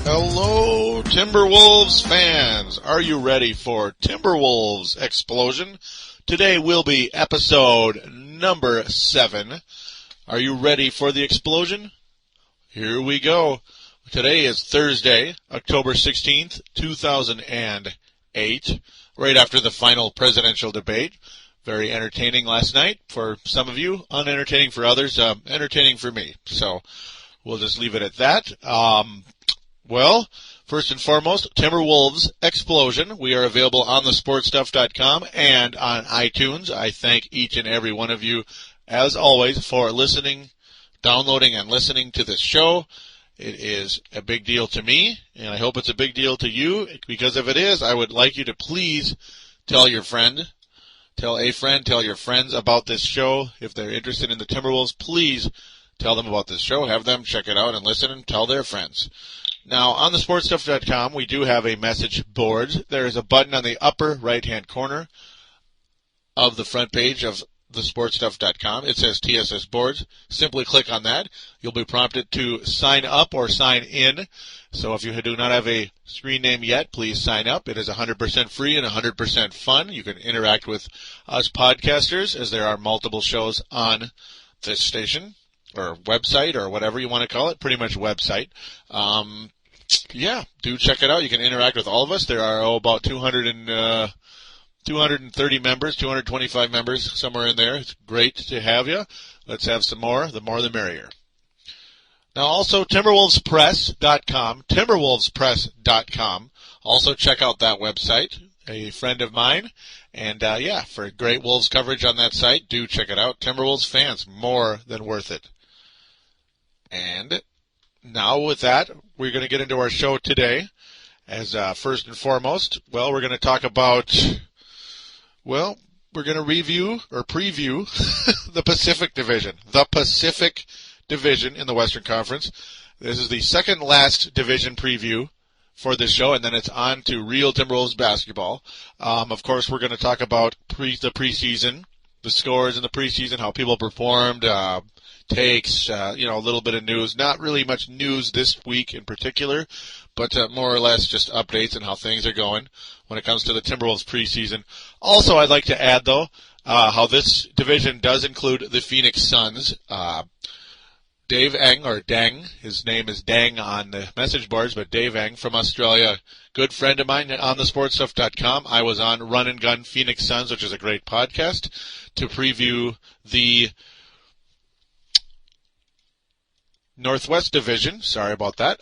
Hello, Timberwolves fans. Are you ready for Timberwolves Explosion? Today will be episode number 7. Are you ready for the explosion? Here we go. Today is Thursday, October 16th, 2008, right after the final presidential debate. Very entertaining last night for some of you, unentertaining for others, entertaining for me. So we'll just leave it at that. Well, first and foremost, Timberwolves Explosion. We are available on thesportstuff.com and on iTunes. I thank each and every one of you, as always, for listening, downloading, and listening to this show. It is a big deal to me, and I hope it's a big deal to you, because if it is, I would like you to please tell your friend, tell your friends about this show. If they're interested in the Timberwolves, please tell them about this show. Have them check it out and listen and tell their friends. Now, on thesportstuff.com, we do have a message board. There is a button on the upper right-hand corner of the front page of thesportstuff.com. It says TSS Boards. Simply click on that. You'll be prompted to sign up or sign in. So if you do not have a screen name yet, please sign up. It is 100% free and 100% fun. You can interact with us podcasters, as there are multiple shows on this station or website or whatever you want to call it. Pretty much website. Yeah, do check it out. You can interact with all of us. There are about 230 members, 225 members, somewhere in there. It's great to have you. Let's have some more. The more the merrier. Now also TimberwolvesPress.com, TimberwolvesPress.com. Also check out that website. A friend of mine. And for great Wolves coverage on that site, do check it out. Timberwolves fans, more than worth it. And now with that, we're going to get into our show today. As first and foremost, we're going to talk about, we're going to review or preview the Pacific Division. The Pacific Division in the Western Conference. This is the second last division preview for this show, and then it's on to real Timberwolves basketball. Of course, we're going to talk about the preseason, the scores in the preseason, how people performed, takes, a little bit of news. Not really much news this week in particular, but more or less just updates on how things are going when it comes to the Timberwolves preseason. Also, I'd like to add, though, how this division does include the Phoenix Suns. Dave Eng, or Deng, his name is Deng on the message boards, but Dave Eng from Australia, good friend of mine on thesportstuff.com. I was on Run and Gun Phoenix Suns, which is a great podcast, to preview the Northwest Division. Sorry about that.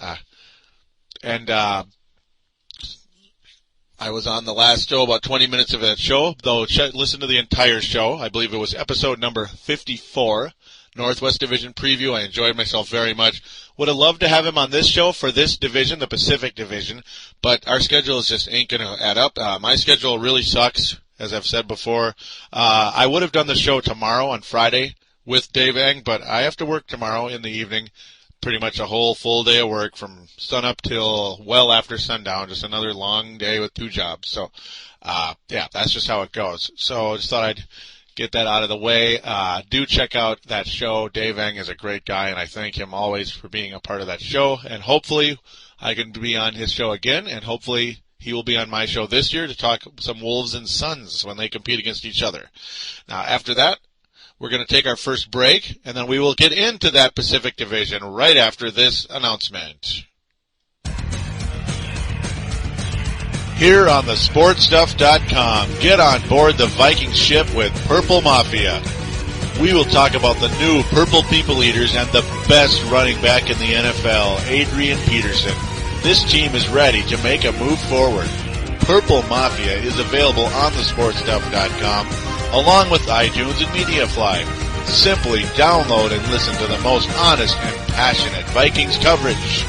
I was on the last show, about 20 minutes of that show, though listen to the entire show. I believe it was episode number 54, Northwest Division preview. I enjoyed myself very much. Would have loved to have him on this show for this division, the Pacific Division, but our schedules just ain't going to add up. My schedule really sucks, as I've said before. I would have done the show tomorrow on Friday with Dave Eng, but I have to work tomorrow in the evening. Pretty much a whole full day of work from sunup till well after sundown. Just another long day with 2 jobs. So, that's just how it goes. So I just thought I'd get that out of the way. Do check out that show. Dave Eng is a great guy, and I thank him always for being a part of that show. And hopefully I can be on his show again, and hopefully he will be on my show this year to talk some Wolves and Suns when they compete against each other. Now, after that, we're going to take our first break, and then we will get into that Pacific Division right after this announcement. Here on thesportstuff.com, get on board the Viking ship with Purple Mafia. We will talk about the new Purple People Eaters and the best running back in the NFL, Adrian Peterson. This team is ready to make a move forward. Purple Mafia is available on thesportstuff.com, along with iTunes and MediaFly. Simply download and listen to the most honest and passionate Vikings coverage.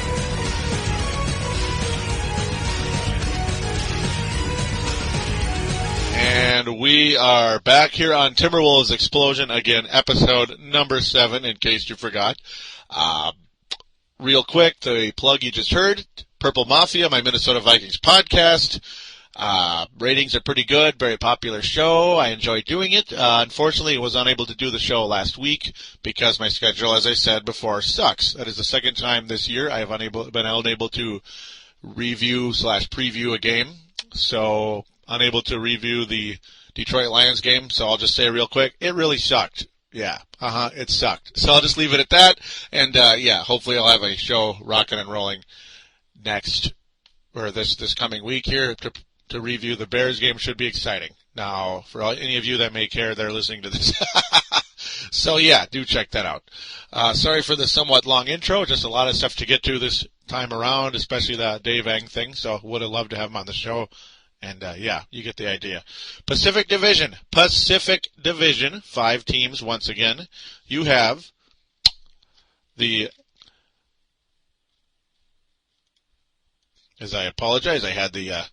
And we are back here on Timberwolves Explosion, again, episode number 7, in case you forgot. Real quick, the plug you just heard, Purple Mafia, my Minnesota Vikings podcast. Ratings are pretty good, very popular show. I enjoy doing it. Unfortunately, I was unable to do the show last week because my schedule, as I said before, sucks. That is the second time this year I have been unable to review/preview a game. So, unable to review the Detroit Lions game. So I'll just say real quick, it really sucked. Yeah, it sucked. So I'll just leave it at that. And, hopefully I'll have a show rocking and rolling this coming week here to review the Bears game. Should be exciting. Now, for any of you that may care, they're listening to this. So yeah, do check that out. Sorry for the somewhat long intro. Just a lot of stuff to get to this time around, especially the Dave Eng thing. So would have loved to have him on the show. And you get the idea. Pacific Division, 5 teams once again. You have as I apologize, I had the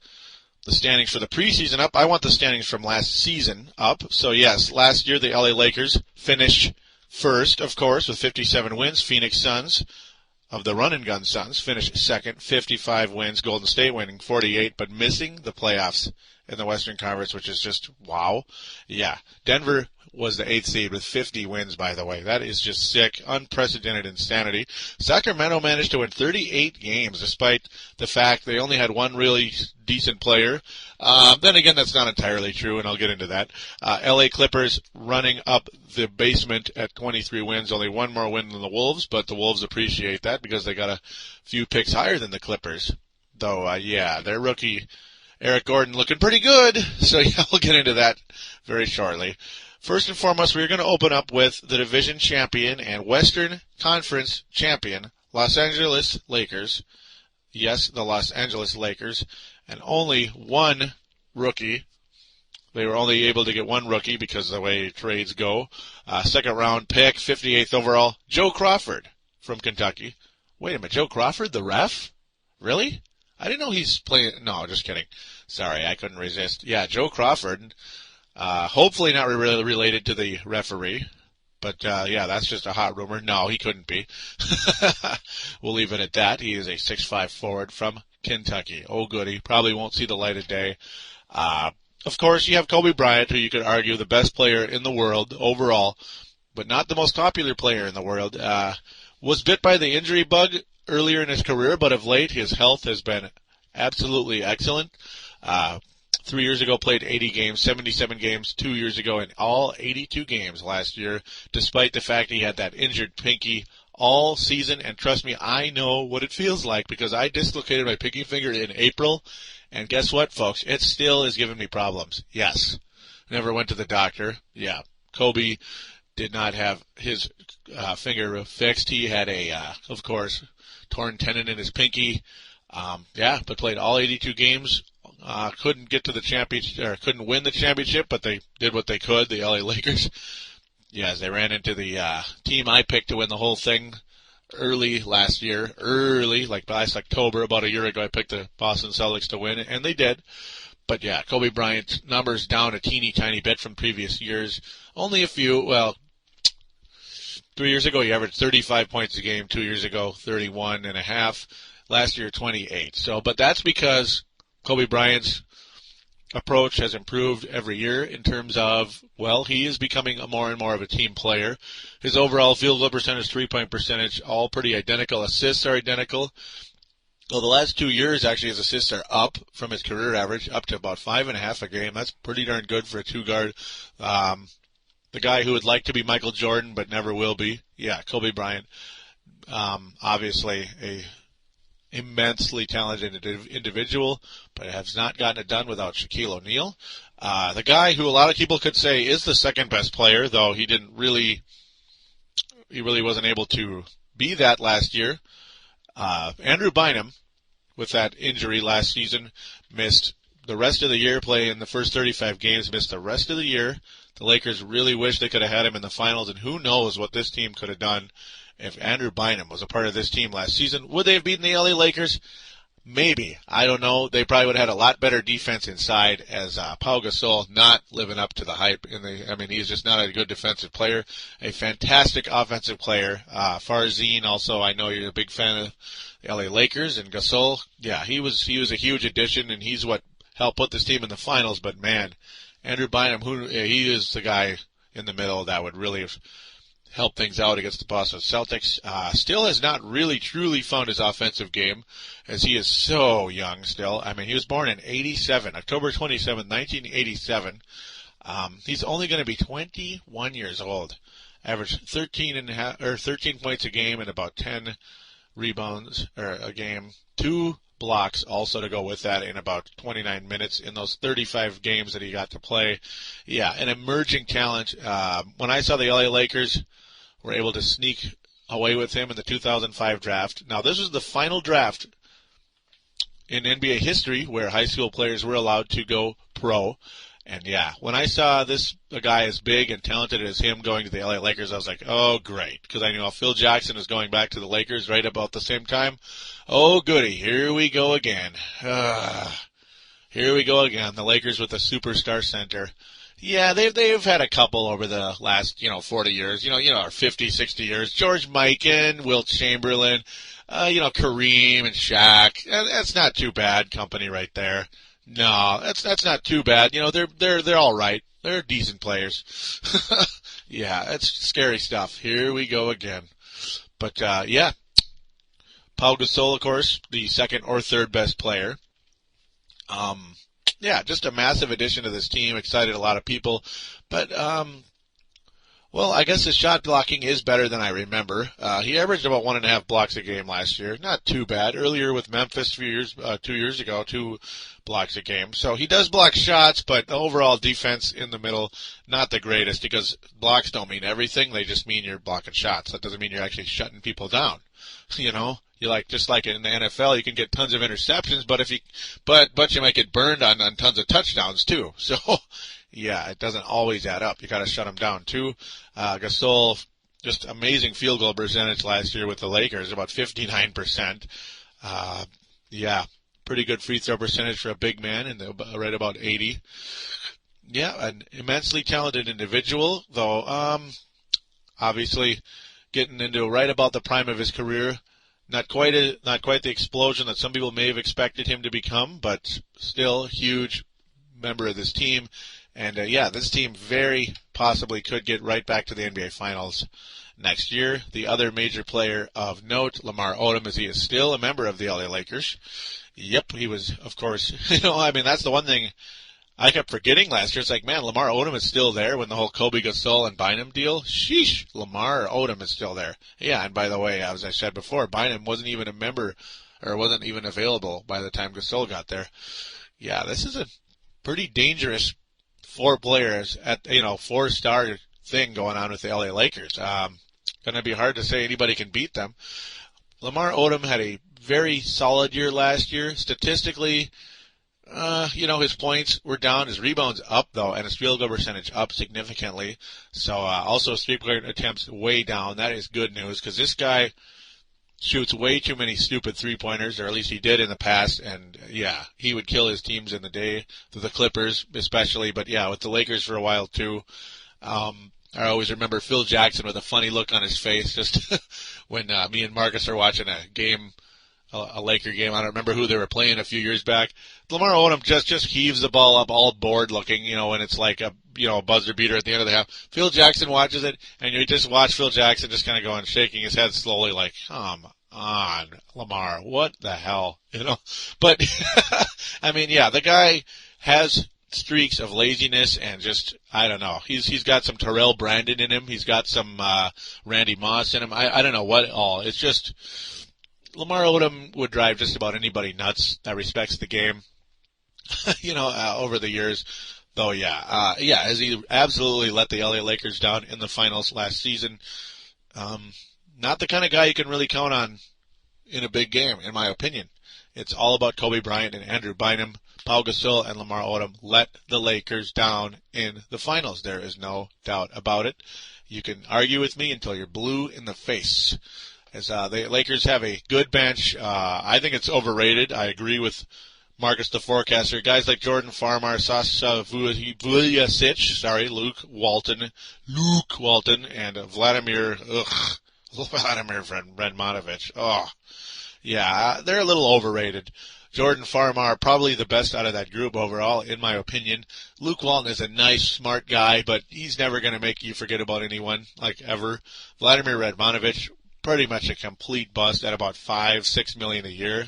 standings for the preseason up. I want the standings from last season up. So yes, last year the LA Lakers finished first, of course, with 57 wins. Phoenix Suns of the Run and Gun Suns finished second, 55 wins. Golden State winning 48, but missing the playoffs in the Western Conference, which is just wow. Yeah, Denver was the 8th seed with 50 wins, by the way. That is just sick, unprecedented insanity. Sacramento managed to win 38 games, despite the fact they only had one really decent player. Then again, that's not entirely true, and I'll get into that. LA Clippers running up the basement at 23 wins, only one more win than the Wolves, but the Wolves appreciate that because they got a few picks higher than the Clippers. Though, their rookie Eric Gordon looking pretty good, so we'll get into that very shortly. First and foremost, we're going to open up with the division champion and Western Conference champion, Los Angeles Lakers. Yes, the Los Angeles Lakers. And only one rookie. They were only able to get one rookie because of the way trades go. Second round pick, 58th overall, Joe Crawford from Kentucky. Wait a minute, Joe Crawford, the ref? Really? I didn't know he's playing. No, just kidding. Sorry, I couldn't resist. Yeah, Joe Crawford. Hopefully not really related to the referee. But, that's just a hot rumor. No, he couldn't be. We'll leave it at that. He is a 6'5" forward from Kentucky. Oh, goody. Probably won't see the light of day. Of course, you have Kobe Bryant, who you could argue the best player in the world overall, but not the most popular player in the world. Was bit by the injury bug earlier in his career, but of late his health has been absolutely excellent. 3 years ago played 80 games, 77 games 2 years ago, and all 82 games last year, despite the fact he had that injured pinky all season. And trust me, I know what it feels like because I dislocated my pinky finger in April, and guess what, folks? It still is giving me problems. Yes. Never went to the doctor. Yeah. Kobe did not have his finger fixed. He had of course, torn tendon in his pinky. But played all 82 games. Couldn't get to the championship, or couldn't win the championship, but they did what they could, the LA Lakers. Yes, they ran into the team I picked to win the whole thing early last year. Like last October, about a year ago, I picked the Boston Celtics to win, and they did. But yeah, Kobe Bryant's numbers down a teeny tiny bit from previous years. Only a few, 3 years ago he averaged 35 points a game. 2 years ago, 31.5. Last year, 28. But that's because Kobe Bryant's approach has improved every year in terms of, he is becoming more and more of a team player. His overall field goal percentage, 3-point percentage, all pretty identical. Assists are identical. Well, the last 2 years, actually, his assists are up from his career average, up to about 5.5 a game. That's pretty darn good for a two-guard. The guy who would like to be Michael Jordan but never will be. Yeah, Kobe Bryant. Obviously, a immensely talented individual, but has not gotten it done without Shaquille O'Neal. The guy who a lot of people could say is the second best player, though he really wasn't able to be that last year. Andrew Bynum, with that injury last season, missed the rest of the year, playing the first 35 games, missed the rest of the year. The Lakers really wish they could have had him in the finals, and who knows what this team could have done if Andrew Bynum was a part of this team last season. Would they have beaten the LA Lakers? Maybe. I don't know. They probably would have had a lot better defense inside, as Pau Gasol not living up to the hype. He's just not a good defensive player. A fantastic offensive player. Farzine, also, I know you're a big fan of the LA Lakers. And Gasol, he was a huge addition, and he's what help put this team in the finals. But man, Andrew Bynum, he is the guy in the middle that would really help things out against the Boston Celtics. Still has not really truly found his offensive game, as he is so young still. I mean, he was born in October 27, 1987. He's only going to be 21 years old. Averaged 13 points a game and about 10 rebounds a game. 2 blocks also to go with that in about 29 minutes in those 35 games that he got to play. Yeah, an emerging talent. When I saw the LA Lakers were able to sneak away with him in the 2005 draft. Now, this was the final draft in NBA history where high school players were allowed to go pro. And yeah, when I saw a guy as big and talented as him going to the LA Lakers, I was like, oh, great. Because I knew Phil Jackson is going back to the Lakers right about the same time. Oh, goody. Here we go again. Here we go again. The Lakers with a superstar center. Yeah, they've had a couple over the last, 40 years, or 50, 60 years. George Mikan, Wilt Chamberlain, Kareem and Shaq. That's not too bad company right there. No, that's not too bad. They're all right. They're decent players. Yeah, that's scary stuff. Here we go again. But yeah, Pau Gasol, of course, the second or third best player. Yeah, just a massive addition to this team. Excited a lot of people. But, well, I guess his shot blocking is better than I remember. He averaged about 1.5 blocks a game last year. Not too bad. Earlier with Memphis 2 years ago, 2 blocks a game. So he does block shots, but the overall defense in the middle, not the greatest, because blocks don't mean everything. They just mean you're blocking shots. That doesn't mean you're actually shutting people down. Just like in the NFL, you can get tons of interceptions, but you might get burned on tons of touchdowns too. So, yeah, it doesn't always add up. You got to shut them down too. Gasol, just amazing field goal percentage last year with the Lakers, about 59%. Yeah, pretty good free throw percentage for a big man, and right about 80. Yeah, an immensely talented individual, though. Obviously, getting into right about the prime of his career. Not quite the explosion that some people may have expected him to become, but still huge member of this team. And yeah, this team very possibly could get right back to the NBA Finals next year. The other major player of note, Lamar Odom, as he is still a member of the LA Lakers. Yep, he was, of course. That's the one thing I kept forgetting last year. It's like, man, Lamar Odom is still there when the whole Kobe Gasol and Bynum deal. Sheesh, Lamar Odom is still there. Yeah, and by the way, as I said before, Bynum wasn't even a member or wasn't even available by the time Gasol got there. Yeah, this is a pretty dangerous 4 players at 4-star thing going on with the LA Lakers. Going to be hard to say anybody can beat them. Lamar Odom had a very solid year last year. Statistically, his points were down, his rebounds up though, and his field goal percentage up significantly. So also his 3-point attempts way down. That is good news because this guy shoots way too many stupid 3-pointers, or at least he did in the past. And yeah, he would kill his teams in the day, the Clippers especially, but yeah, with the Lakers for a while too. I always remember Phil Jackson with a funny look on his face just when me and Marcus are watching a Laker game. I don't remember who they were playing a few years back. Lamar Odom just heaves the ball up all bored looking, when it's like a buzzer beater at the end of the half. Phil Jackson watches it, and you just watch Phil Jackson just kind of going, shaking his head slowly like, come on, Lamar, what the hell, But, yeah, the guy has streaks of laziness and just, I don't know. He's got some Terrell Brandon in him. He's got some Randy Moss in him. I don't know what all. It's just Lamar Odom would drive just about anybody nuts that respects the game, over the years. Though, as he absolutely let the LA Lakers down in the finals last season. Not the kind of guy you can really count on in a big game, in my opinion. It's all about Kobe Bryant and Andrew Bynum. Pau Gasol and Lamar Odom let the Lakers down in the finals. There is no doubt about it. You can argue with me until you're blue in the face. As the Lakers have a good bench. I think it's overrated. I agree with Marcus the Forecaster. Guys like Jordan Farmar, Sasa Vujacic, Luke Walton, and Vladimir Radmanovic. Oh, Yeah, they're a little overrated. Jordan Farmar, probably the best out of that group overall, in my opinion. Luke Walton is a nice, smart guy, but he's never going to make you forget about anyone, like ever. Vladimir Radmanovich, pretty much a complete bust at about $5-6 million a year.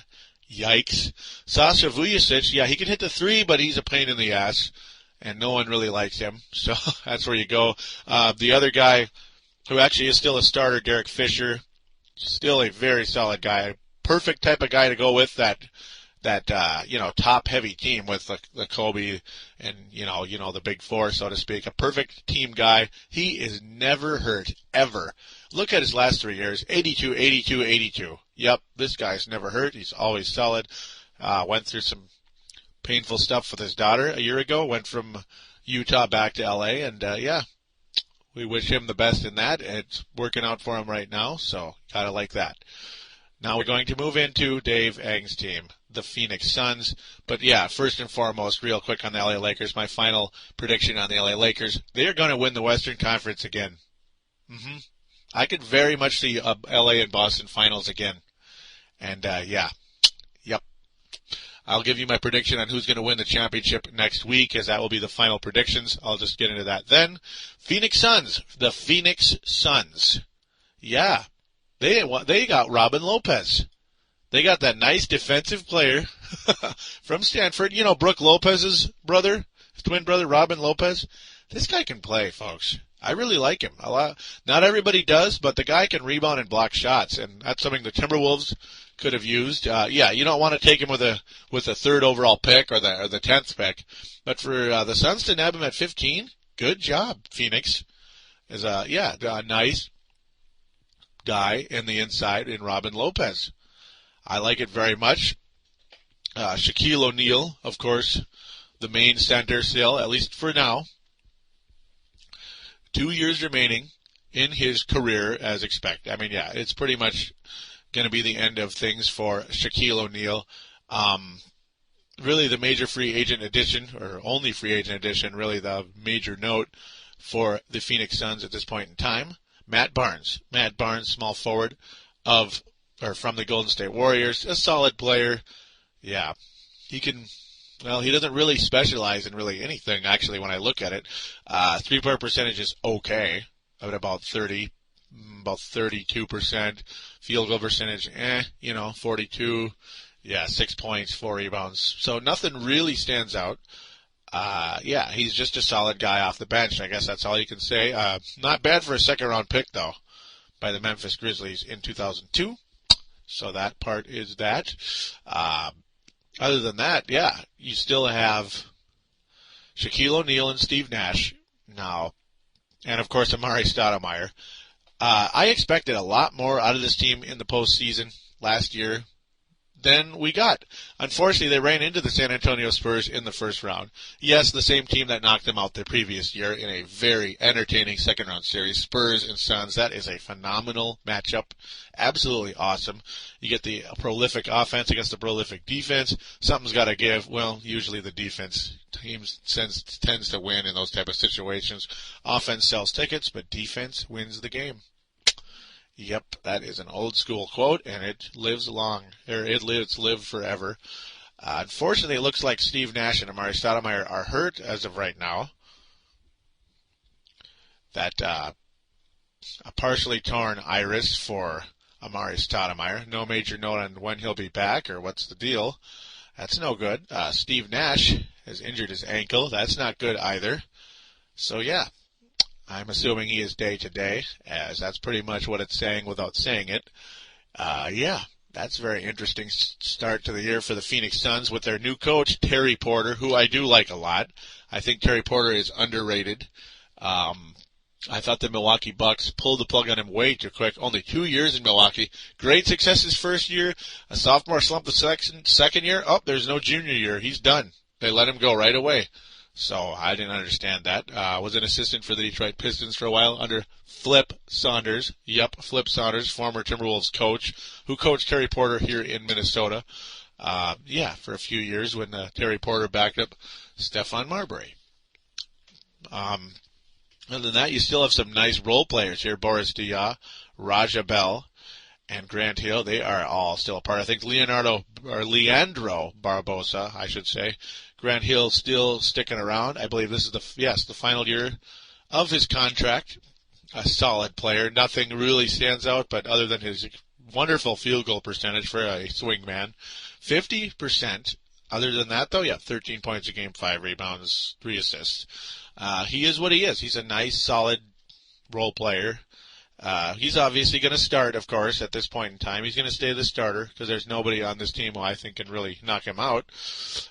Yikes. Sasha Vujacic, yeah, he can hit the three, but he's a pain in the ass, and no one really likes him. So that's where you go. The other guy, who actually is still a starter, Derek Fisher, still a very solid guy. Perfect type of guy to go with that top heavy team with the Kobe and the big four, so to speak. A perfect team guy. He is never hurt ever. Look at his last 3 years: 82, 82, 82. Yep, this guy's never hurt. He's always solid. Went through some painful stuff with his daughter a year ago. Went from Utah back to LA, and we wish him the best in that. It's working out for him right now, so gotta like that. Now we're going to move into Dave Eng's team, the Phoenix Suns. But yeah, first and foremost, real quick on the LA Lakers, my final prediction on the LA Lakers: they are going to win the Western Conference again. I could very much see LA and Boston finals again. And yep. I'll give you my prediction on who's going to win the championship next week, as that will be the final predictions. I'll just get into that then. Phoenix Suns, the Phoenix Suns. Yeah. They got Robin Lopez. They got that nice defensive player from Stanford. You know, Brooke Lopez's brother, his twin brother, Robin Lopez. This guy can play, folks. I really like him a lot. Not everybody does, but the guy can rebound and block shots, and that's something the Timberwolves could have used. You don't want to take him with a third overall pick or the 10th pick, but for the Suns to nab him at 15, good job, Phoenix. Is a nice guy in the inside in Robin Lopez. I like it very much. Shaquille O'Neal, of course, the main center still, at least for now. 2 years remaining in his career as expected. I mean, yeah, it's pretty much going to be the end of things for Shaquille O'Neal. Really the major free agent addition, or only free agent addition, really the major note for the Phoenix Suns at this point in time. Matt Barnes, small forward from the Golden State Warriors, a solid player. Yeah, he doesn't really specialize in really anything, actually, when I look at it. Three-point percentage is okay, at about 32%. Field goal percentage, 42. Yeah, 6 points, 4 rebounds. So nothing really stands out. He's just a solid guy off the bench. I guess that's all you can say. Not bad for a second-round pick, though, by the Memphis Grizzlies in 2002. So that part is that. Other than that, yeah, you still have Shaquille O'Neal and Steve Nash now, and, of course, Amari Stoudemire. I expected a lot more out of this team in the postseason last year than we got. Unfortunately, they ran into the San Antonio Spurs in the first round. Yes, the same team that knocked them out the previous year in a very entertaining second-round series. Spurs and Suns, that is a phenomenal matchup. Absolutely awesome. You get the prolific offense against the prolific defense. Something's got to give. Well, usually the defense tends to win in those type of situations. Offense sells tickets, but defense wins the game. Yep, that is an old school quote, and it lives lived forever. Unfortunately, it looks like Steve Nash and Amari Stoudemire are hurt as of right now. That a partially torn iris for Amari Stoudemire. No major note on when he'll be back or what's the deal. That's no good. Steve Nash has injured his ankle. That's not good either. So, yeah. I'm assuming he is day-to-day, as that's pretty much what it's saying without saying it. That's a very interesting start to the year for the Phoenix Suns with their new coach, Terry Porter, who I do like a lot. I think Terry Porter is underrated. I thought the Milwaukee Bucks pulled the plug on him way too quick. Only 2 years in Milwaukee. Great success his first year. A sophomore slump the second year. Oh, there's no junior year. He's done. They let him go right away. So I didn't understand that. Was an assistant for the Detroit Pistons for a while under Flip Saunders. Yep, Flip Saunders, former Timberwolves coach, who coached Terry Porter here in Minnesota. For a few years when Terry Porter backed up Stephon Marbury. Other than that, you still have some nice role players here. Boris Diaw, Raja Bell, and Grant Hill, they are all still apart. I think Leandro Barbosa, I should say. Grant Hill still sticking around. I believe this is the final year of his contract. A solid player. Nothing really stands out, but other than his wonderful field goal percentage for a swing man, 50%. Other than that, though, 13 points a game, 5 rebounds, 3 assists. He is what he is. He's a nice, solid role player. He's obviously going to start, of course, at this point in time. He's going to stay the starter because there's nobody on this team who I think can really knock him out.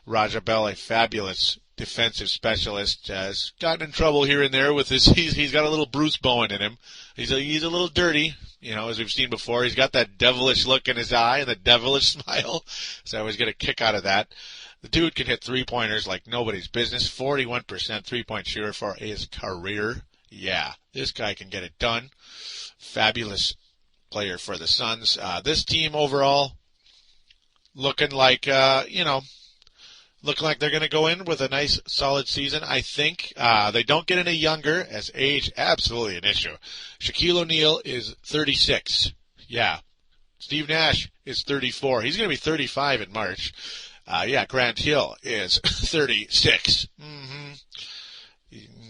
Raja Bell, a fabulous defensive specialist, has gotten in trouble here and there with his. He's got a little Bruce Bowen in him. He's a little dirty, as we've seen before. He's got that devilish look in his eye and the devilish smile. So I always get a kick out of that. The dude can hit 3-pointers like nobody's business. 41% 3-point shooter for his career. Yeah, this guy can get it done. Fabulous player for the Suns. This team overall looking like, looking like they're going to go in with a nice, solid season. I think they don't get any younger, as age absolutely an issue. Shaquille O'Neal is 36. Yeah. Steve Nash is 34. He's going to be 35 in March. Grant Hill is 36. Mm-hmm.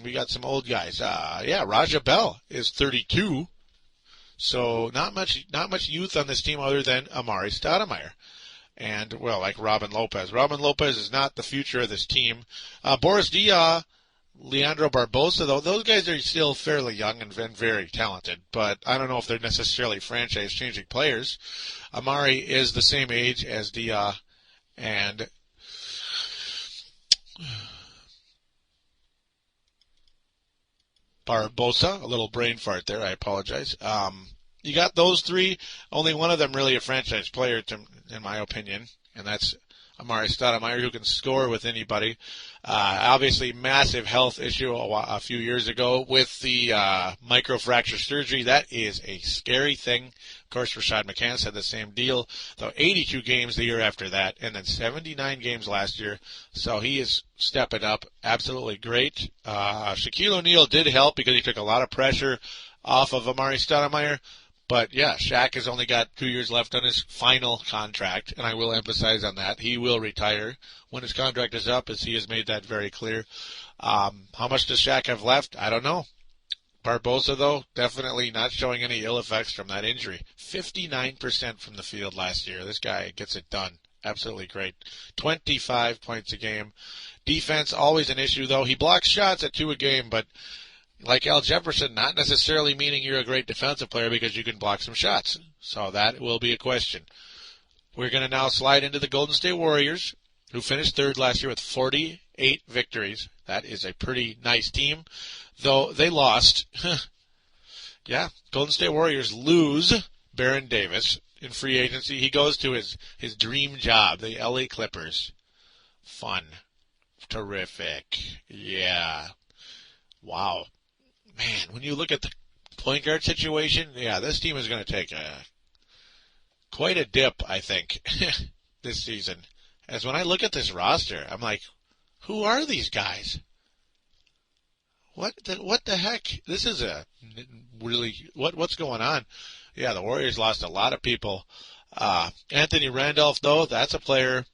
We got some old guys. Raja Bell is 32. So not much youth on this team other than Amari Stoudemire. And, like Robin Lopez. Robin Lopez is not the future of this team. Boris Diaw, Leandro Barbosa, though, those guys are still fairly young and very talented. But I don't know if they're necessarily franchise-changing players. Amari is the same age as Diaw and Barbosa. A little brain fart there. I apologize. You got those three. Only one of them really a franchise player, in my opinion, and that's Amari Stoudemire, who can score with anybody. Obviously, massive health issue a few years ago with the microfracture surgery. That is a scary thing. Of course, Rashad McCants had the same deal, though 82 games the year after that, and then 79 games last year. So he is stepping up. Absolutely great. Shaquille O'Neal did help because he took a lot of pressure off of Amari Stoudemire. But, Shaq has only got 2 years left on his final contract, and I will emphasize on that. He will retire when his contract is up, as he has made that very clear. How much does Shaq have left? I don't know. Barbosa, though, definitely not showing any ill effects from that injury. 59% from the field last year. This guy gets it done. Absolutely great. 25 points a game. Defense, always an issue, though. He blocks shots at 2 a game, but like Al Jefferson, not necessarily meaning you're a great defensive player because you can block some shots. So that will be a question. We're going to now slide into the Golden State Warriors, who finished third last year with 48 victories. That is a pretty nice team, though they lost. Golden State Warriors lose Baron Davis in free agency. He goes to his dream job, the LA Clippers. Fun. Terrific. Yeah. Wow. Man, when you look at the point guard situation, this team is going to take quite a dip, I think, this season. As when I look at this roster, I'm like, who are these guys? What the heck? This is a really what's going on? Yeah, the Warriors lost a lot of people. Anthony Randolph, though, that's a player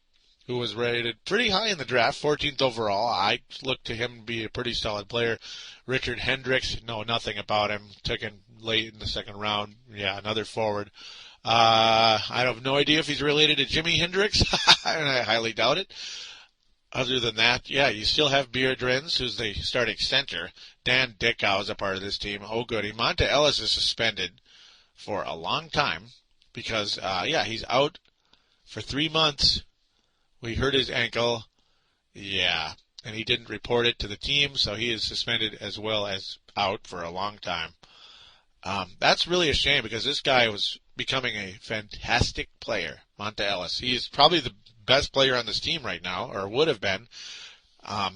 who was rated pretty high in the draft, 14th overall. I look to him to be a pretty solid player. Richard Hendricks, know nothing about him. Took him late in the second round. Yeah, another forward. I have no idea if he's related to Jimi Hendrix, and I highly doubt it. Other than that, you still have Beardrins, who's the starting center. Dan Dickau is a part of this team. Oh, goody. Monta Ellis is suspended for a long time because, he's out for 3 months. We hurt his ankle. Yeah. And he didn't report it to the team, so he is suspended as well as out for a long time. That's really a shame because this guy was becoming a fantastic player, Monta Ellis. He is probably the best player on this team right now, or would have been. A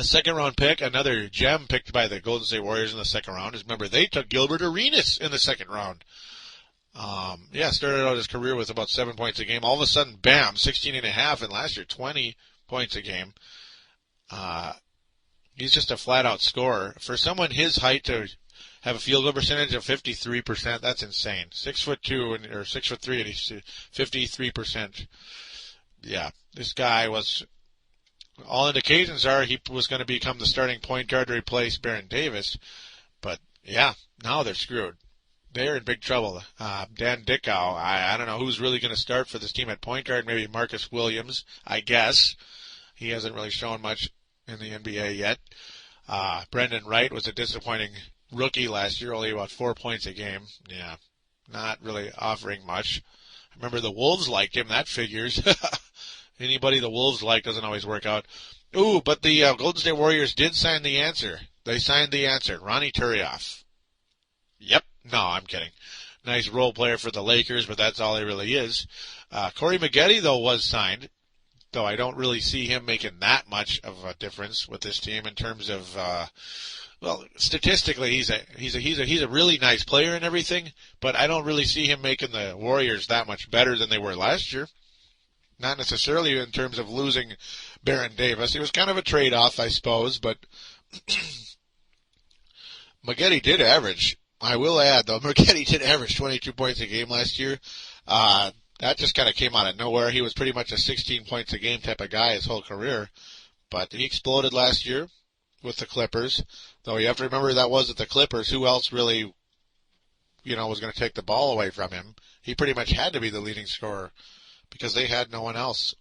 second-round pick, another gem picked by the Golden State Warriors in the second round. Remember, they took Gilbert Arenas in the second round. Started out his career with about 7 points a game. All of a sudden, bam, 16.5, and last year, 20 points a game. He's just a flat-out scorer. For someone his height to have a field goal percentage of 53%. That's insane. 6'2" or 6'3" and he's 53%. Yeah, this guy was. All indications are he was going to become the starting point guard to replace Baron Davis, but yeah, now they're screwed. They're in big trouble. Dan Dickow, I don't know who's really going to start for this team at point guard. Maybe Marcus Williams, I guess. He hasn't really shown much in the NBA yet. Brendan Wright was a disappointing rookie last year, only about 4 points a game. Yeah, not really offering much. I remember the Wolves liked him. That figures. Anybody the Wolves like doesn't always work out. Ooh, but the Golden State Warriors did sign the answer. They signed the answer. Ronnie Turioff. Yep. No, I'm kidding. Nice role player for the Lakers, but that's all he really is. Corey Maggette, though, was signed, though I don't really see him making that much of a difference with this team in terms of, well, statistically, he's a really nice player and everything, but I don't really see him making the Warriors that much better than they were last year. Not necessarily in terms of losing Baron Davis. It was kind of a trade-off, I suppose, but Maggette did average. I will add, though, Maggette did average 22 points a game last year. That just kind of came out of nowhere. He was pretty much a 16 points a game type of guy his whole career. But he exploded last year with the Clippers. Though you have to remember that was at the Clippers. Who else really, was going to take the ball away from him? He pretty much had to be the leading scorer because they had no one else.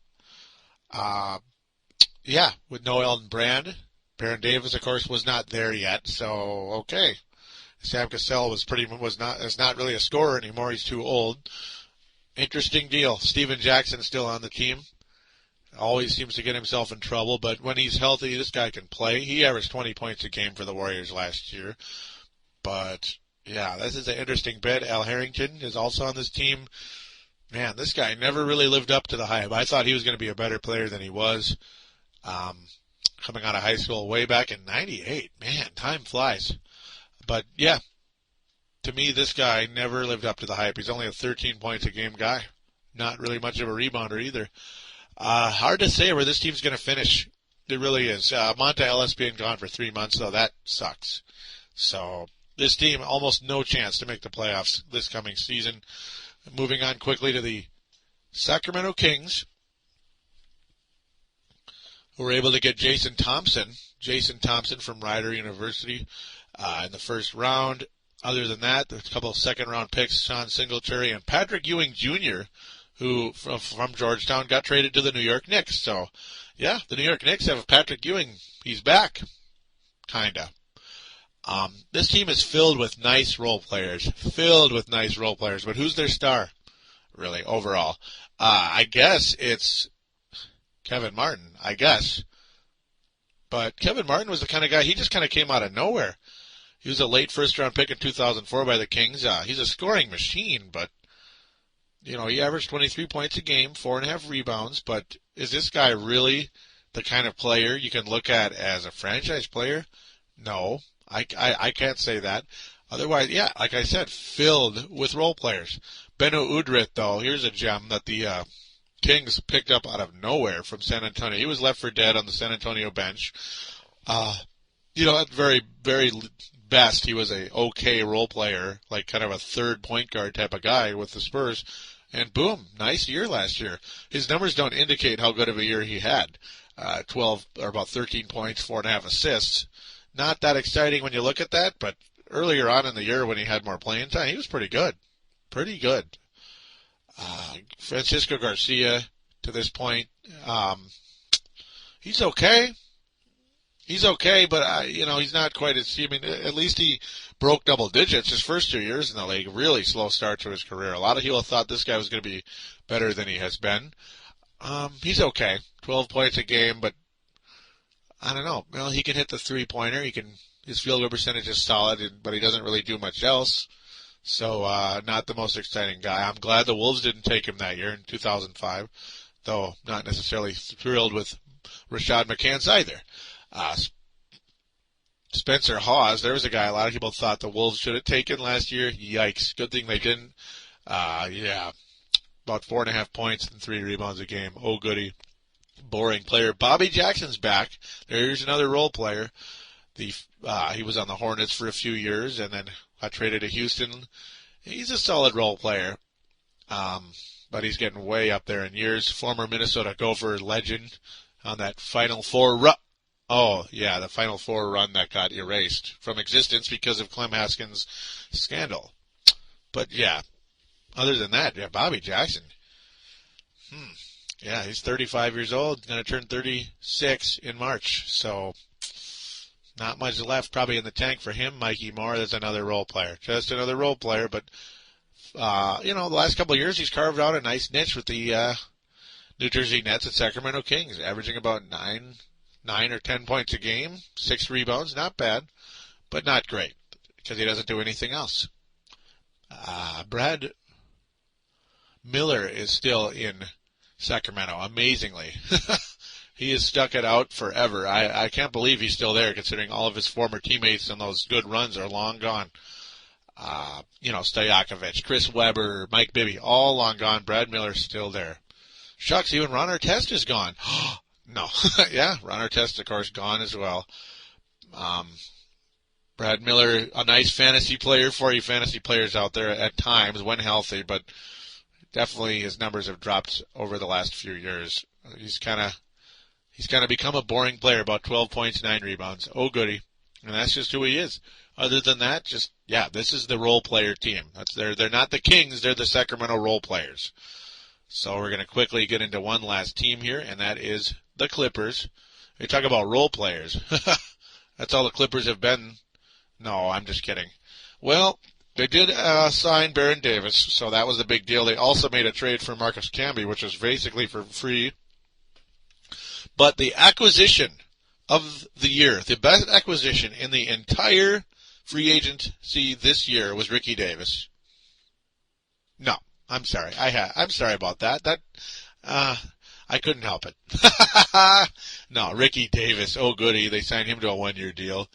With no Elton Brand. Baron Davis, of course, was not there yet. So, okay. Sam Cassell is not really a scorer anymore. He's too old. Interesting deal. Steven Jackson still on the team. Always seems to get himself in trouble, but when he's healthy, this guy can play. He averaged 20 points a game for the Warriors last year. But, yeah, this is an interesting bit. Al Harrington is also on this team. Man, this guy never really lived up to the hype. I thought he was going to be a better player than he was. Coming out of high school way back in 98. Man, time flies. But, yeah, to me, this guy never lived up to the hype. He's only a 13 points a game guy. Not really much of a rebounder either. Hard to say where this team's going to finish. It really is. Monta Ellis being gone for 3 months, though, that sucks. So, this team, almost no chance to make the playoffs this coming season. Moving on quickly to the Sacramento Kings, who were able to get Jason Thompson from Rider University in the first round. Other than that, there's a couple of second-round picks, Sean Singletary and Patrick Ewing Jr., who from Georgetown got traded to the New York Knicks. So, yeah, the New York Knicks have Patrick Ewing. He's back, kind of. This team is filled with nice role players. But who's their star, really, overall? I guess it's Kevin Martin, But Kevin Martin was the kind of guy, he just kind of came out of nowhere. He was a late first-round pick in 2004 by the Kings. He's a scoring machine, but, he averaged 23 points a game, 4.5 rebounds. But is this guy really the kind of player you can look at as a franchise player? No, I can't say that. Otherwise, yeah, like I said, filled with role players. Beno Udrih, though, here's a gem that the Kings picked up out of nowhere from San Antonio. He was left for dead on the San Antonio bench. At very, very best, he was a okay role player, like kind of a third point guard type of guy with the Spurs. And boom, nice year last year. His numbers don't indicate how good of a year he had. 12 or about 13 points, 4.5 assists. Not that exciting when you look at that, but earlier on in the year when he had more playing time, he was pretty good. Francisco Garcia, to this point, he's okay. But he's not quite as. At least he broke double digits his first 2 years in the league. Really slow start to his career. A lot of people thought this guy was going to be better than he has been. He's okay. 12 points a game, but I don't know. Well, he can hit the three-pointer. His field goal percentage is solid, but he doesn't really do much else. So, not the most exciting guy. I'm glad the Wolves didn't take him that year in 2005, though not necessarily thrilled with Rashad McCants either. Spencer Hawes, there was a guy a lot of people thought the Wolves should have taken last year. Yikes. Good thing they didn't. About 4.5 points and 3 rebounds a game. Oh, goody. Boring player. Bobby Jackson's back. There's another role player. He was on the Hornets for a few years and then got traded to Houston. He's a solid role player, but he's getting way up there in years. Former Minnesota Gopher legend on that Final Four run. Oh, yeah, the Final Four run that got erased from existence because of Clem Haskins' scandal. But, yeah, other than that, yeah, Bobby Jackson. Yeah, he's 35 years old, going to turn 36 in March. So, not much left probably in the tank for him. Mikey Moore, that's another role player. Just another role player, but, the last couple of years he's carved out a nice niche with the New Jersey Nets and Sacramento Kings, averaging about 9 or 10 points a game, 6 rebounds, not bad, but not great because he doesn't do anything else. Brad Miller is still in Sacramento, amazingly. He has stuck it out forever. I can't believe he's still there, considering all of his former teammates and those good runs are long gone. Stojakovic, Chris Webber, Mike Bibby, all long gone. Brad Miller's still there. Shucks, even Ron Artest is gone. No. Yeah, Ron Artest, of course, gone as well. Brad Miller, a nice fantasy player for you fantasy players out there at times when healthy, but definitely his numbers have dropped over the last few years. He's kind of become a boring player, about 12 points, 9 rebounds. Oh, goody. And that's just who he is. Other than that, this is the role player team. They're not the Kings, they're the Sacramento role players. So we're going to quickly get into one last team here, and that is the Clippers. We talk about role players. That's all the Clippers have been. No, I'm just kidding. Well, they did sign Baron Davis, so that was a big deal. They also made a trade for Marcus Camby, which was basically for free. But the acquisition of the year, the best acquisition in the entire free agency this year was Ricky Davis. No, I'm sorry. I'm sorry about that. I couldn't help it. No, Ricky Davis. Oh, goody. They signed him to a 1-year deal.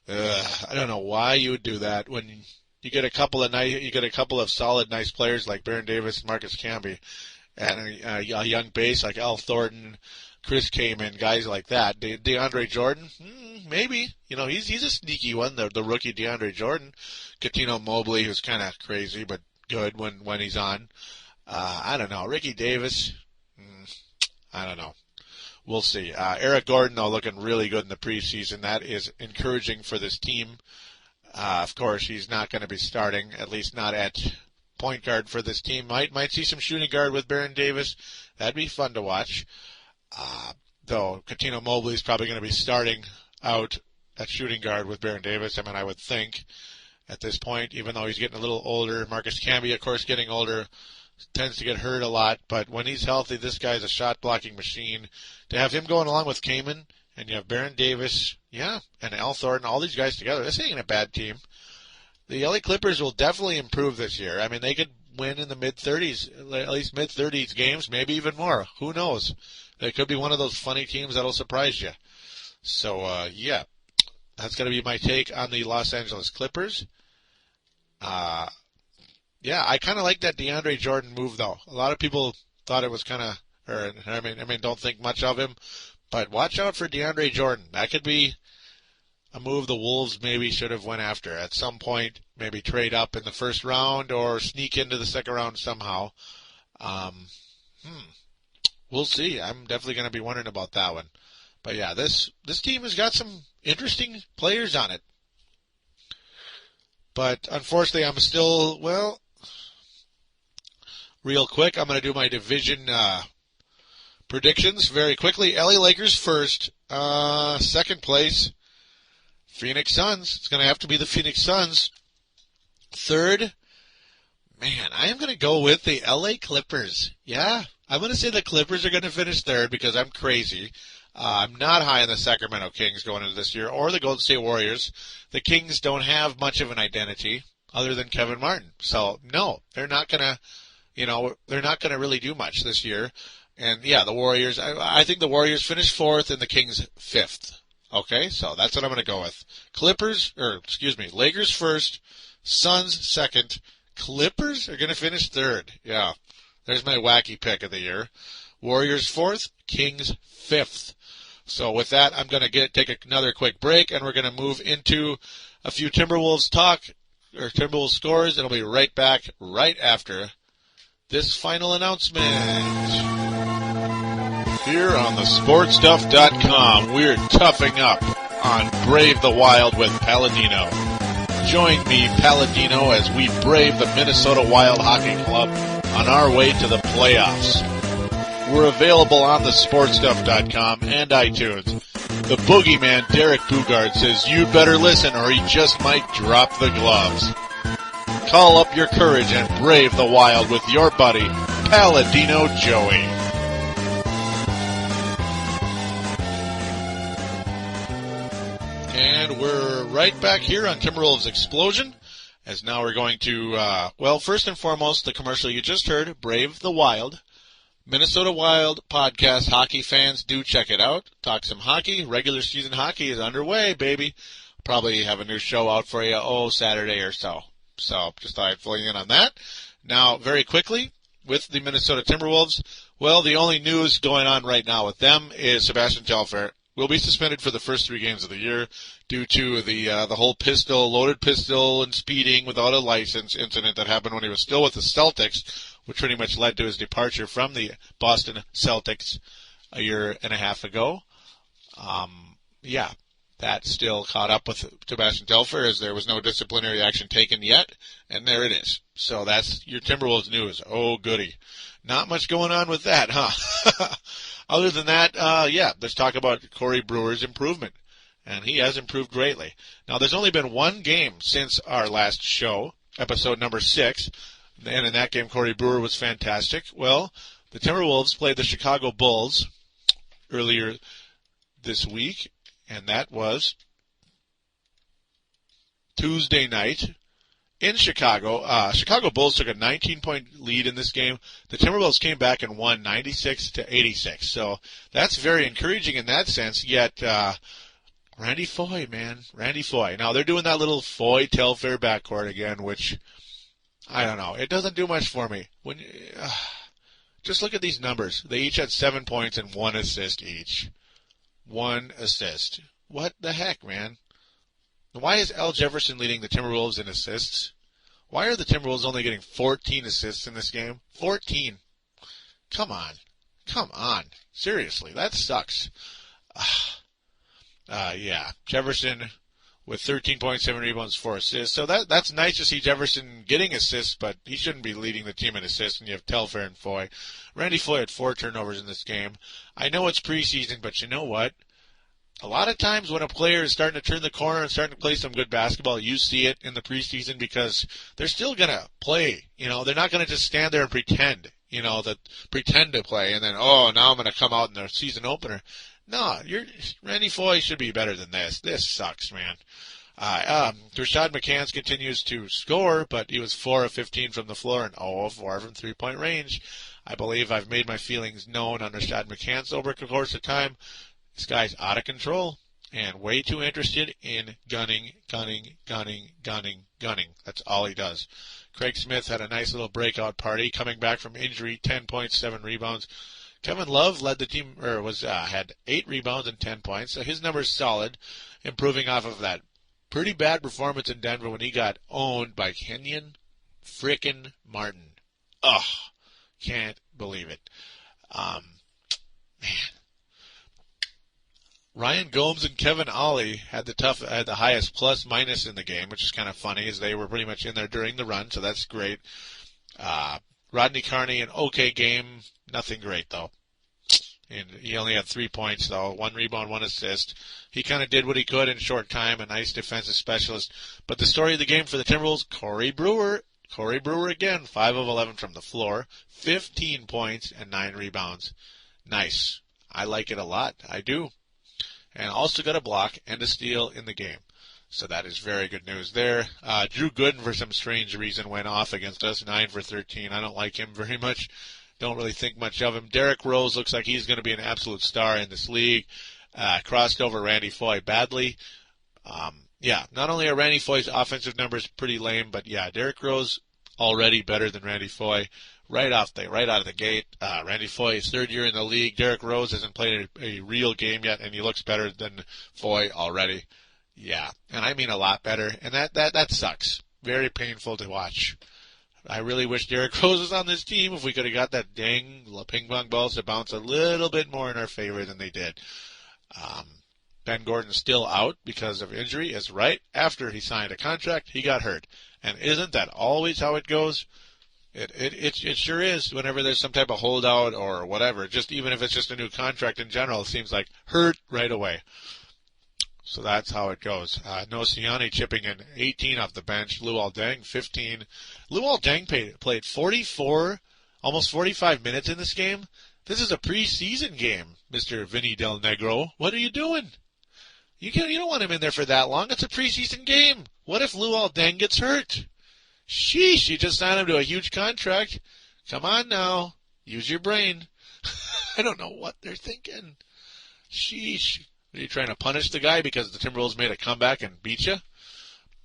I don't know why you would do that when you get a couple of solid, nice players like Baron Davis, Marcus Camby, and a young base like Al Thornton, Chris Kaman, guys like that. DeAndre Jordan, maybe. He's a sneaky one. The rookie DeAndre Jordan, Coutinho Mobley, who's kind of crazy but good when he's on. I don't know. Ricky Davis, I don't know. We'll see. Eric Gordon, though, looking really good in the preseason. That is encouraging for this team. Of course, he's not going to be starting, at least not at point guard for this team. Might see some shooting guard with Baron Davis. That'd be fun to watch. Though Coutinho Mobley is probably going to be starting out at shooting guard with Baron Davis. I would think at this point, even though he's getting a little older. Marcus Camby, of course, getting older, tends to get hurt a lot. But when he's healthy, this guy's a shot-blocking machine. To have him going along with Kaman, and you have Baron Davis, and Al Thornton, all these guys together, this ain't a bad team. The LA Clippers will definitely improve this year. They could win in the mid-30s, at least mid-30s games, maybe even more. Who knows? They could be one of those funny teams that'll surprise you. So, that's going to be my take on the Los Angeles Clippers. I kind of like that DeAndre Jordan move, though. A lot of people thought it was kind of, don't think much of him. But watch out for DeAndre Jordan. That could be a move the Wolves maybe should have went after. At some point, maybe trade up in the first round or sneak into the second round somehow. We'll see. I'm definitely going to be wondering about that one. But yeah, this team has got some interesting players on it. But unfortunately, I'm still, real quick, I'm going to do my division predictions very quickly. LA Lakers first. Second place, Phoenix Suns. It's going to have to be the Phoenix Suns. Third, I am going to go with the LA Clippers. Yeah, I'm going to say the Clippers are going to finish third because I'm crazy. I'm not high on the Sacramento Kings going into this year or the Golden State Warriors. The Kings don't have much of an identity other than Kevin Martin. So, no, they're not going to, they're not going to really do much this year. And, the Warriors, I think the Warriors finish fourth and the Kings fifth. Okay, so that's what I'm going to go with. Lakers first, Suns second, Clippers are going to finish third. Yeah, there's my wacky pick of the year. Warriors fourth, Kings fifth. So with that, I'm going to take another quick break, and we're going to move into a few Timberwolves talk, or Timberwolves scores, and I'll be right back right after this final announcement. Here on thesportstuff.com, we're toughing up on Brave the Wild with Paladino. Join me, Paladino, as we brave the Minnesota Wild Hockey Club on our way to the playoffs. We're available on thesportstuff.com and iTunes. The boogeyman, Derek Bugard, says you better listen or he just might drop the gloves. Call up your courage and brave the Wild with your buddy, Paladino Joey. And we're right back here on Timberwolves Explosion, as now we're going to, first and foremost, the commercial you just heard, Brave the Wild. Minnesota Wild podcast. Hockey fans, do check it out. Talk some hockey. Regular season hockey is underway, baby. Probably have a new show out for you, Saturday or so. So just thought I'd fill you in on that. Now, very quickly, with the Minnesota Timberwolves, well, the only news going on right now with them is Sebastian Telfair will be suspended for the first 3 games of the year due to the whole loaded pistol and speeding without a license incident that happened when he was still with the Celtics, which pretty much led to his departure from the Boston Celtics a year and a half ago. That still caught up with Sebastian Telfair, as there was no disciplinary action taken yet, and there it is. So that's your Timberwolves news. Oh, goody. Not much going on with that, huh? Other than that, let's talk about Corey Brewer's improvement, and he has improved greatly. Now, there's only been 1 game since our last show, episode number 6, and in that game, Corey Brewer was fantastic. Well, the Timberwolves played the Chicago Bulls earlier this week, and that was Tuesday night in Chicago. Chicago Bulls took a 19-point lead in this game. The Timberwolves came back and won 96-86. So that's very encouraging in that sense. Yet, Randy Foye, man. Randy Foye. Now, they're doing that little Foye-Telfair backcourt again, which, I don't know. It doesn't do much for me. Just look at these numbers. They each had 7 points and 1 assist each. 1 assist. What the heck, man? Why is Al Jefferson leading the Timberwolves in assists? Why are the Timberwolves only getting 14 assists in this game? 14. Come on. Seriously, that sucks. Jefferson with 13.7 rebounds, 4 assists. So that's nice to see Jefferson getting assists, but he shouldn't be leading the team in assists, and you have Telfair and Foye. Randy Foye had 4 turnovers in this game. I know it's preseason, but you know what? A lot of times when a player is starting to turn the corner and starting to play some good basketball, you see it in the preseason because they're still going to play. They're not going to just stand there and pretend to play, and then, now I'm going to come out in the season opener. No, Randy Foye should be better than this. This sucks, man. Rashad McCants continues to score, but he was 4 of 15 from the floor and 0 of 4 from three-point range. I believe I've made my feelings known on Rashad McCants over the course of time. This guy's out of control and way too interested in gunning. That's all he does. Craig Smith had a nice little breakout party coming back from injury, 10 points, 7 rebounds. Kevin Love led the team, had 8 rebounds and 10 points, so his number's solid, improving off of that pretty bad performance in Denver when he got owned by Kenyon frickin' Martin. Ugh, can't believe it. Man. Ryan Gomes and Kevin Ollie had the highest plus minus in the game, which is kind of funny, as they were pretty much in there during the run, so that's great. Rodney Carney, an okay game, nothing great though. And he only had 3 points though, 1 rebound, 1 assist. He kind of did what he could in short time, a nice defensive specialist. But the story of the game for the Timberwolves, Corey Brewer again, 5 of 11 from the floor, 15 points and 9 rebounds. Nice. I like it a lot. I do. And also got a block and a steal in the game. So that is very good news there. Drew Gooden, for some strange reason, went off against us, 9 for 13. I don't like him very much. Don't really think much of him. Derrick Rose looks like he's going to be an absolute star in this league. Crossed over Randy Foye badly. Not only are Randy Foye's offensive numbers pretty lame, but Derrick Rose, already better than Randy Foye right out of the gate. Randy Foye is third year in the league. Derrick Rose hasn't played a real game yet, and he looks better than Foye already. Yeah, and I mean a lot better, and that sucks. Very painful to watch. I really wish Derrick Rose was on this team. If we could have got that dang ping pong balls to bounce a little bit more in our favor than they did. Ben Gordon's still out because of injury. Is right after he signed a contract, he got hurt. And isn't that always how it goes? It sure is. Whenever there's some type of holdout or whatever, just even if it's just a new contract in general, it seems like hurt right away. So that's how it goes. Nociani chipping in 18 off the bench. Luol Deng 15. Luol Deng played 44, almost 45 minutes in this game. This is a preseason game, Mr. Vinny Del Negro. What are you doing? You don't want him in there for that long. It's a preseason game. What if Luol Deng gets hurt? Sheesh, you just signed him to a huge contract. Come on now. Use your brain. I don't know what they're thinking. Sheesh. Are you trying to punish the guy because the Timberwolves made a comeback and beat you?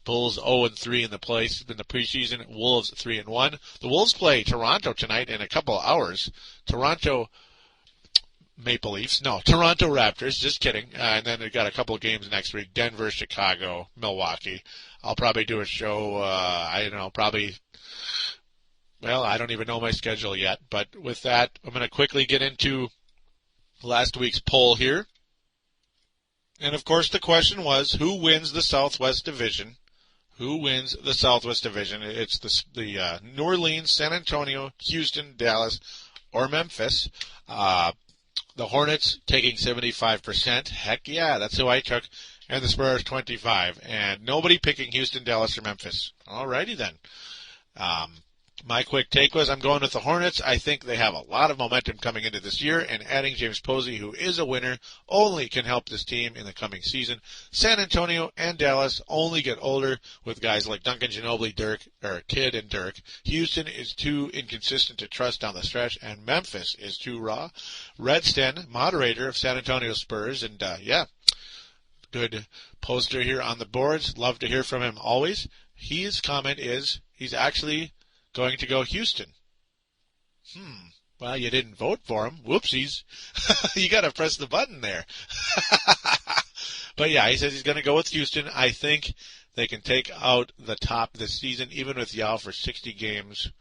Bulls 0-3 in the preseason. Wolves 3-1. The Wolves play Toronto tonight in a couple of hours. Toronto Raptors. Just kidding. And then they've got a couple of games next week. Denver, Chicago, Milwaukee. I'll probably do a show. I don't even know my schedule yet. But with that, I'm going to quickly get into last week's poll here. And, of course, the question was, who wins the Southwest Division? Who wins the Southwest Division? It's the New Orleans, San Antonio, Houston, Dallas, or Memphis. The Hornets taking 75%. Heck yeah, that's who I took. And the Spurs 25%. And nobody picking Houston, Dallas, or Memphis. Alrighty then. My quick take was I'm going with the Hornets. I think they have a lot of momentum coming into this year, and adding James Posey, who is a winner, only can help this team in the coming season. San Antonio and Dallas only get older with guys like Duncan Ginobili, Kidd, and Dirk. Houston is too inconsistent to trust down the stretch, and Memphis is too raw. Redsten, moderator of San Antonio Spurs, and good poster here on the boards. Love to hear from him always. His comment is he's actually going to go Houston. Well, you didn't vote for him. Whoopsies. You got to press the button there. But yeah, he says he's going to go with Houston. I think they can take out the top this season. Even with Yao for 60 games,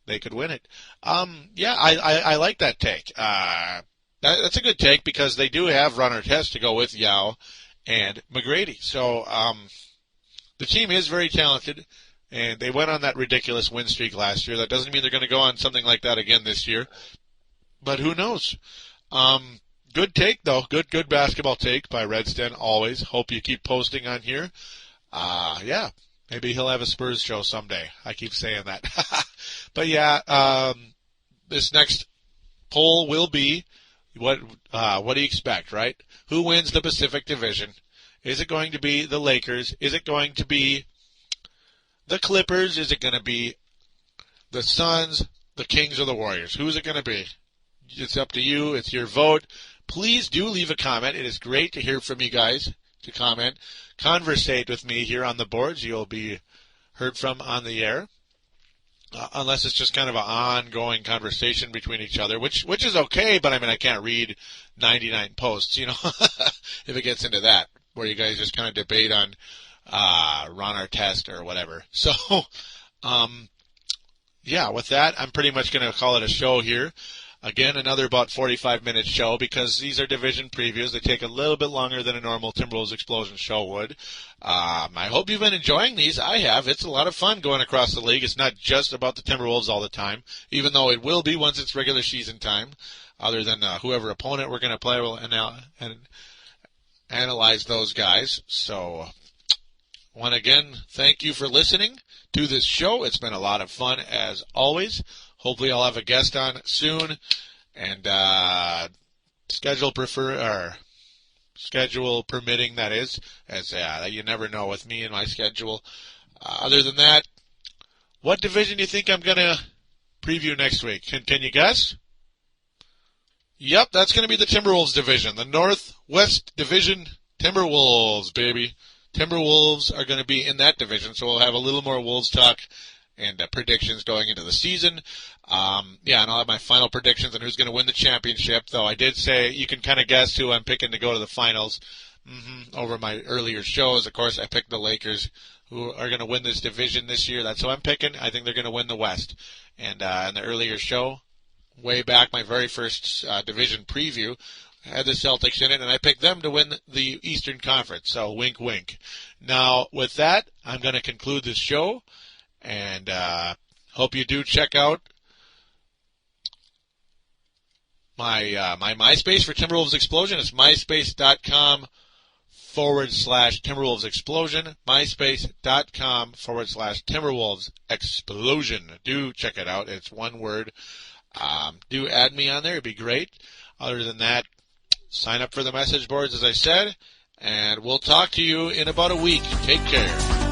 they could win it. I like that take. That's a good take because they do have Ron Artest to go with Yao and McGrady. So the team is very talented. And they went on that ridiculous win streak last year. That doesn't mean they're going to go on something like that again this year. But who knows? Good take, though. Good basketball take by Redsten, always. Hope you keep posting on here. Maybe he'll have a Spurs show someday. I keep saying that. But yeah, this next poll will be, what do you expect, right? Who wins the Pacific Division? Is it going to be the Lakers? Is it going to be the Clippers? Is it going to be the Suns, the Kings, or the Warriors? Who's it going to be? It's up to you. It's your vote. Please do leave a comment. It is great to hear from you guys, to comment. Conversate with me here on the boards. You'll be heard from on the air. Unless it's just kind of an ongoing conversation between each other, which is okay, but I can't read 99 posts, if it gets into that, where you guys just kind of debate on Ron Artest or whatever. So, with that, I'm pretty much going to call it a show here. Again, another about 45-minute show because these are division previews. They take a little bit longer than a normal Timberwolves Explosion show would. I hope you've been enjoying these. I have. It's a lot of fun going across the league. It's not just about the Timberwolves all the time, even though it will be once it's regular season time. Other than whoever opponent we're going to play, will analyze those guys. So, once again, thank you for listening to this show. It's been a lot of fun as always. Hopefully I'll have a guest on soon, and schedule permitting, that is, as you never know with me and my schedule. Other than that, what division do you think I'm going to preview next week? Can you guess? Yep, that's going to be the Timberwolves division, the Northwest Division Timberwolves, baby. Timberwolves are going to be in that division, so we'll have a little more Wolves talk and predictions going into the season. And I'll have my final predictions on who's going to win the championship, though I did say you can kind of guess who I'm picking to go to the finals. Over my earlier shows, of course, I picked the Lakers, who are going to win this division this year. That's who I'm picking. I think they're going to win the West. And in the earlier show, way back, my very first division preview, I had the Celtics in it, and I picked them to win the Eastern Conference. So, wink, wink. Now, with that, I'm going to conclude this show, and hope you do check out my MySpace for Timberwolves Explosion. It's myspace.com/Timberwolves Explosion. myspace.com/Timberwolves Explosion. Do check it out. It's one word. Do add me on there. It'd be great. Other than that, sign up for the message boards, as I said, and we'll talk to you in about a week. Take care.